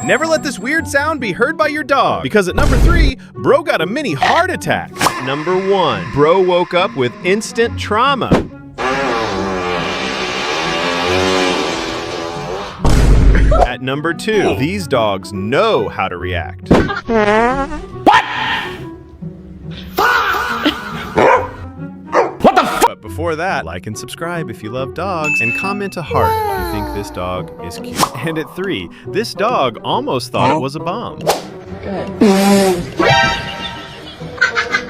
Never let this weird sound be heard by your dog, because at number 3, bro got a mini heart attack. At number 1, bro woke up with instant trauma. At number 2, these dogs know how to react. But before that, like and subscribe if you love dogs, and comment a heart if you think this dog is cute. And at 3, this dog almost thought it was a bomb. Good.